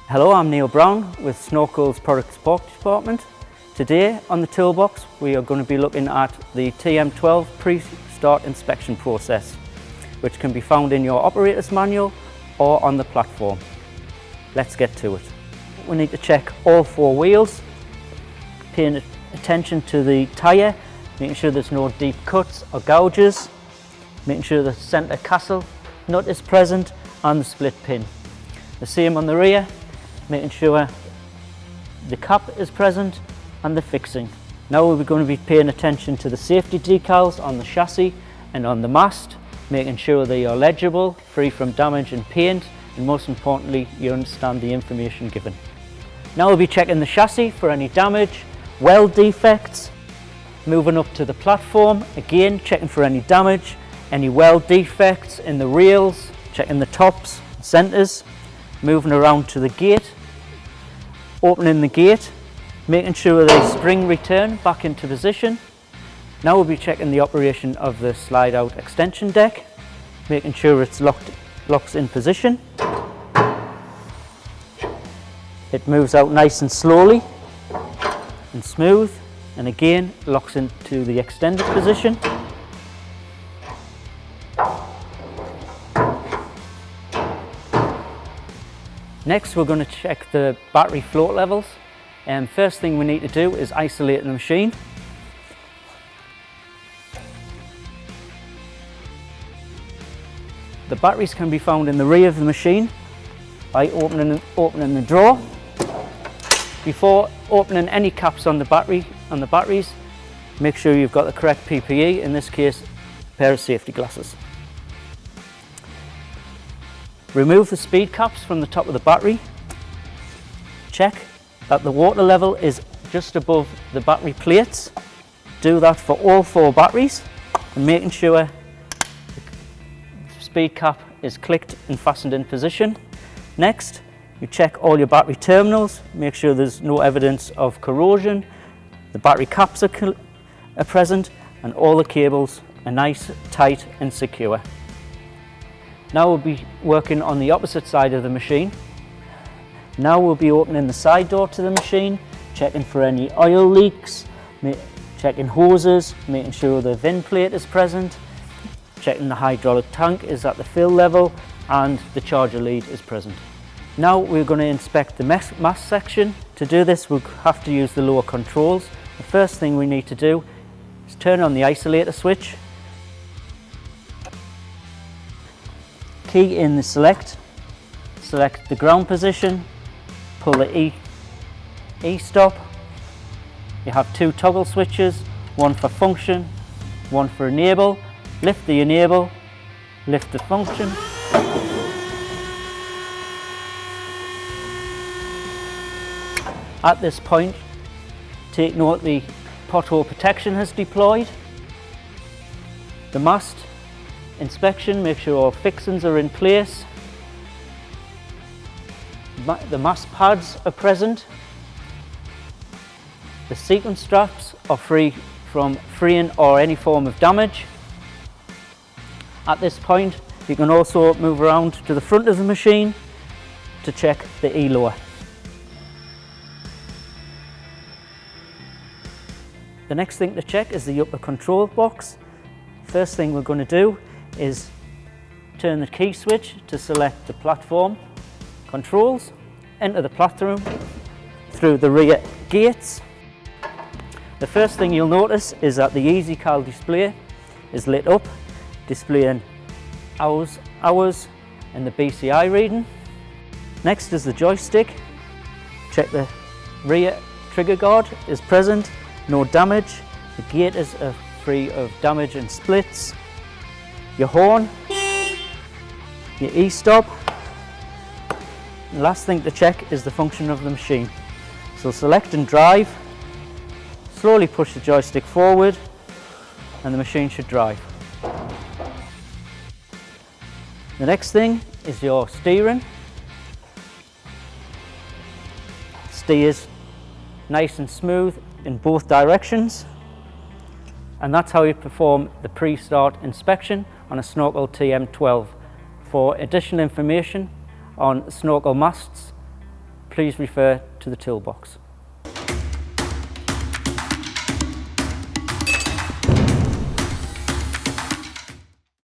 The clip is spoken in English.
Hello, I'm Neil Brown with Snorkel's Product Support Department. Today on the toolbox we are going to be looking at the TM12 pre-start inspection process, which can be found in your operator's manual or on the platform. Let's get to it. We need to check all four wheels, paying attention to the tyre, making sure there's no deep cuts or gouges, making sure the centre castle nut is present and the split pin. The same on the rear, making sure the cap is present and the fixing. Now we're going to be paying attention to the safety decals on the chassis and on the mast, making sure they are legible, free from damage and paint, and most importantly you understand the information given. Now we'll be checking the chassis for any damage, weld defects. Moving up to the platform, again checking for any damage, any weld defects in the rails, checking the tops, centres. Moving around to the gate, opening the gate, making sure the spring return back into position. Now we'll be checking the operation of the slide out extension deck, making sure it's locks in position. It moves out nice and slowly and smooth, and again locks into the extended position. Next we're going to check the battery float levels, and first thing we need to do is isolate the machine. The batteries can be found in the rear of the machine by opening the drawer. Before opening any caps on the batteries, make sure you've got the correct PPE, in this case a pair of safety glasses. Remove the speed caps from the top of the battery. Check that the water level is just above the battery plates. Do that for all four batteries, and making sure the speed cap is clicked and fastened in position. Next, you check all your battery terminals, make sure there's no evidence of corrosion, the battery caps are present, and all the cables are nice, tight and secure. Now we'll be working on the opposite side of the machine. Now we'll be opening the side door to the machine, checking for any oil leaks, checking hoses, making sure the VIN plate is present, checking the hydraulic tank is at the fill level and the charger lead is present. Now we're going to inspect the mast section. To do this we'll have to use the lower controls. The first thing we need to do is turn on the isolator switch. Key in the select the ground position, pull the E-stop. You have two toggle switches, one for function, one for enable. Lift the enable, lift the function. At this point, take note the pothole protection has deployed. The mast inspection, make sure all fixings are in place. The mast pads are present. The sequence straps are free from fraying or any form of damage. At this point, you can also move around to the front of the machine to check the E-lower. The next thing to check is the upper control box. First thing we're going to do is turn the key switch to select the platform controls, enter the platform through the rear gates. The first thing you'll notice is that the EasyCal display is lit up, displaying hours and the BCI reading. Next is the joystick. Check the rear trigger guard is present, no damage. The gate is free of damage and splits. Your horn, your E-stop. The last thing to check is the function of the machine. So select and drive, slowly push the joystick forward and the machine should drive. The next thing is your steering. Steers nice and smooth in both directions. And that's how you perform the pre-start inspection on a Snorkel TM12. For additional information on Snorkel masts, please refer to the toolbox.